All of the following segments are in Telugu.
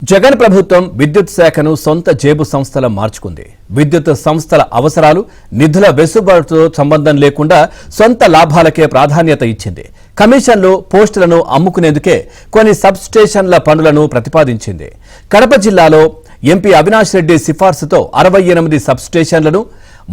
జగన్ ప్రభుత్వం విద్యుత్ శాఖను సొంత జేబు సంస్థల మార్చుకుంది. విద్యుత్ సంస్థల అవసరాలు, నిధుల వెసులుబాటుతో సంబంధం లేకుండా సొంత లాభాలకే ప్రాధాన్యత ఇచ్చింది. కమిషన్లు, పోస్టులను అమ్ముకునేందుకే కొన్ని సబ్ స్టేషన్ల పనులను ప్రతిపాదించింది. కడప జిల్లాలో ఎంపీ అవినాష్ రెడ్డి సిఫార్సుతో 68 సబ్ స్టేషన్లను,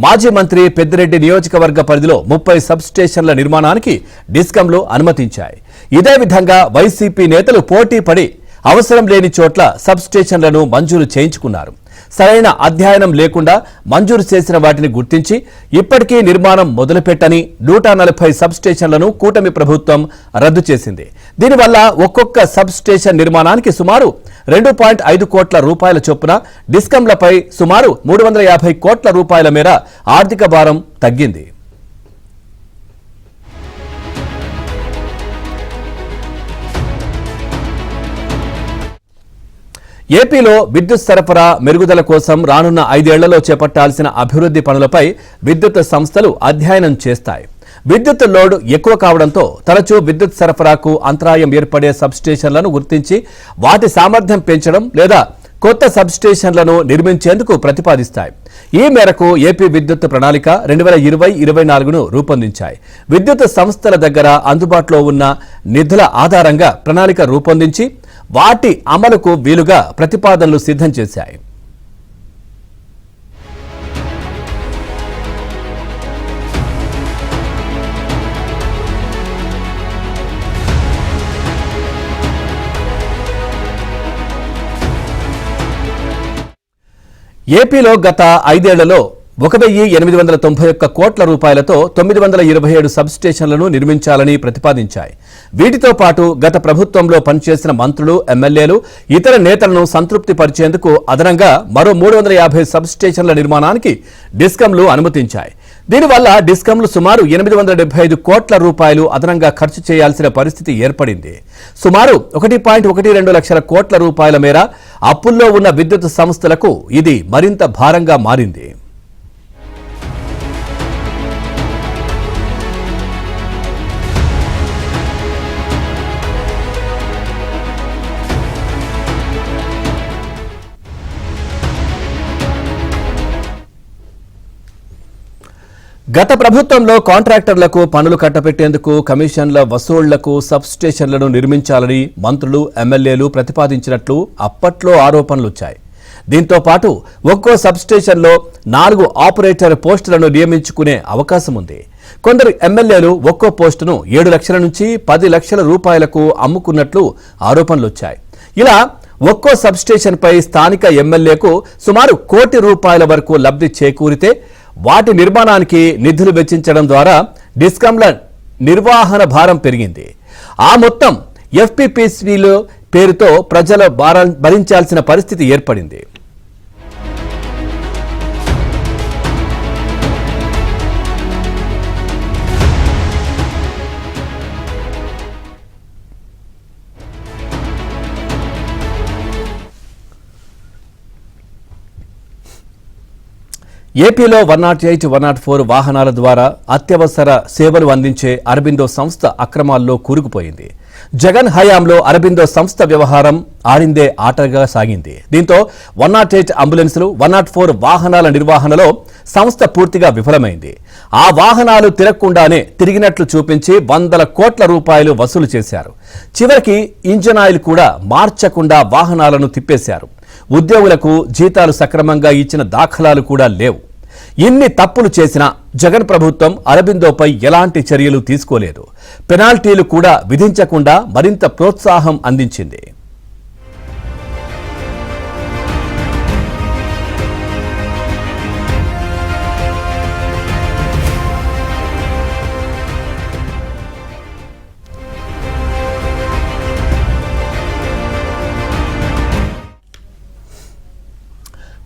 మాజీ మంత్రి పెద్దిరెడ్డి నియోజకవర్గ పరిధిలో 30 సబ్ స్టేషన్ల నిర్మాణానికి డిస్కంలు అనుమతించాయి. ఇదే విధంగా వైసీపీ నేతలు పోటీ పడి అవసరం లేని చోట్ల సబ్ స్టేషన్లను మంజూరు చేయించుకున్నారు. సరైన అధ్యయనం లేకుండా మంజూరు చేసిన వాటిని గుర్తించి ఇప్పటికీ నిర్మాణం మొదలుపెట్టని 140 సబ్ స్టేషన్లను కూటమి ప్రభుత్వం రద్దు చేసింది. దీనివల్ల ఒక్కొక్క సబ్ స్టేషన్ నిర్మాణానికి సుమారు 2.5 కోట్ల రూపాయల చొప్పున, డిస్కంలపై సుమారు 350 కోట్ల రూపాయల మేర ఆర్థిక భారం తగ్గింది. ఏపీలో విద్యుత్ సరఫరా మెరుగుదల కోసం రానున్న 5 ఏళ్లలో చేపట్టాల్సిన అభివృద్ధి పనులపై విద్యుత్ సంస్థలు అధ్యయనం చేస్తాయి. విద్యుత్ లోడ్ ఎక్కువ కావడంతో తరచూ విద్యుత్ సరఫరాకు అంతరాయం ఏర్పడే సబ్ స్టేషన్లను గుర్తించి వాటి సామర్థ్యం పెంచడం లేదా కొత్త సబ్ స్టేషన్లను నిర్మించేందుకు ప్రతిపాదిస్తాయి. ఈ మేరకు ఏపీ విద్యుత్ ప్రణాళిక 2020-24ను రూపొందించాయి. విద్యుత్ సంస్థల దగ్గర అందుబాటులో ఉన్న నిధుల ఆధారంగా ప్రణాళిక రూపొందించి వాటి అమలుకు వీలుగా ప్రతిపాదనలు సిద్ధం చేశాయి. ఏపీలో గత 5 ఏళ్లలో 1891 కోట్ల రూపాయలతో 927 సబ్ స్టేషన్లను నిర్మించాలని ప్రతిపాదించాయి. వీటితో పాటు గత ప్రభుత్వంలో పనిచేసిన మంత్రులు, ఎమ్మెల్యేలు, ఇతర నేతలను సంతృప్తి పరిచేందుకు అదనంగా మరో 350 సబ్ స్టేషన్ల నిర్మాణానికి డిస్కంలు అనుమతించాయి. దీనివల్ల డిస్కంలు సుమారు 875 కోట్ల రూపాయలు అదనంగా ఖర్చు చేయాల్సిన పరిస్థితి ఏర్పడింది. సుమారు 1.12 లక్షల కోట్ల రూపాయల మేర అప్పుల్లో ఉన్న విద్యుత్ సంస్థలకు ఇది మరింత భారంగా మారింది. గత ప్రభుత్వంలో కాంట్రాక్టర్లకు పనులు కట్టబెట్టేందుకు కమిషన్ల వసూళ్లకు సబ్ స్టేషన్లను నిర్మించాలని మంత్రులు, ఎమ్మెల్యేలు ప్రతిపాదించినట్లు అప్పట్లో ఆరోపణలు వచ్చాయి. దీంతో పాటు ఒక్కో సబ్ స్టేషన్లో 4 ఆపరేటర్ పోస్టులను నియమించుకునే అవకాశం ఉంది. కొందరు ఎమ్మెల్యేలు ఒక్కో పోస్టును 7 లక్షల నుంచి 10 లక్షల రూపాయలకు అమ్ముకున్నట్లు ఆరోపణలు వచ్చాయి. ఇలా ఒక్కో సబ్ స్టేషన్పై స్థానిక ఎమ్మెల్యేకు సుమారు 1 కోటి రూపాయల వరకు లబ్ధి చేకూరితే వాటి నిర్మాణానికి నిధులు వెచ్చించడం ద్వారా డిస్కంల నిర్వహణ భారం పెరిగింది. ఆ మొత్తం ఎఫ్పిపిసిల పేరుతో ప్రజలు భరించాల్సిన పరిస్థితి ఏర్పడింది. ఏపీలో 108, 104 వాహనాల ద్వారా అత్యవసర సేవలు అందించే అరబిందో సంస్థ అక్రమాల్లో కూరుకుపోయింది. జగన్ హయాంలో అరబిందో సంస్థ వ్యవహారం ఆడిందే ఆటగా సాగింది. దీంతో 108 అంబులెన్సులు, 104 వాహనాల నిర్వహణలో సంస్థ పూర్తిగా విఫలమైంది. ఆ వాహనాలు తిరగకుండానే తిరిగినట్లు చూపించి 100 కోట్ల రూపాయలు వసూలు చేశారు. చివరికి ఇంజన్ ఆయిల్ కూడా మార్చకుండా వాహనాలను తిప్పేశారు. ఉద్యోగులకు జీతాలు సక్రమంగా ఇచ్చిన దాఖలాలు కూడా లేవు. ఇన్ని తప్పులు చేసినా జగన్ ప్రభుత్వం అరబిందోపై ఎలాంటి చర్యలు తీసుకోలేదు. పెనాల్టీలు కూడా విధించకుండా మరింత ప్రోత్సాహం అందించింది.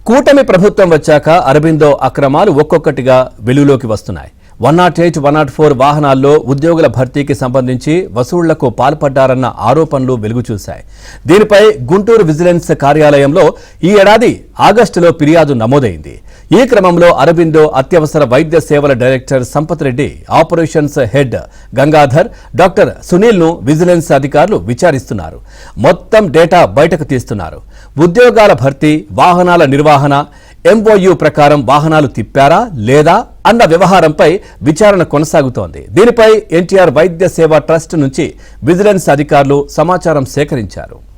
కూటమి ప్రభుత్వం వచ్చాక అరబిందో అక్రమాలు ఒక్కొక్కటిగా వెలుగులోకి వస్తున్నాయి. 108, 104 వాహనాల్లో ఉద్యోగుల భర్తీకి సంబంధించి వసూళ్లకు పాల్పడ్డారన్న ఆరోపణలు వెలుగు చూశాయి. దీనిపై గుంటూరు విజిలెన్స్ కార్యాలయంలో ఈ ఏడాది ఆగస్టులో ఫిర్యాదు నమోదైంది. ఈ క్రమంలో అరబిందో అత్యవసర వైద్య సేవల director Sampath Reddy, operations head Gangadhar, doctor Sunil ను విజిలెన్స్ అధికారులు విచారిస్తున్నారు. మొత్తం డేటా బయటకు తీస్తున్నారు. ఉద్యోగాల భర్తీ, వాహనాల నిర్వహణ, ఎంఓయూ ప్రకారం వాహనాలు తిప్పారా లేదా అన్న వ్యవహారంపై విచారణ కొనసాగుతోంది. దీనిపై ఎన్టీఆర్ వైద్య సేవా ట్రస్ట్ నుంచి విజిలెన్స్ అధికారులు సమాచారం సేకరించారు.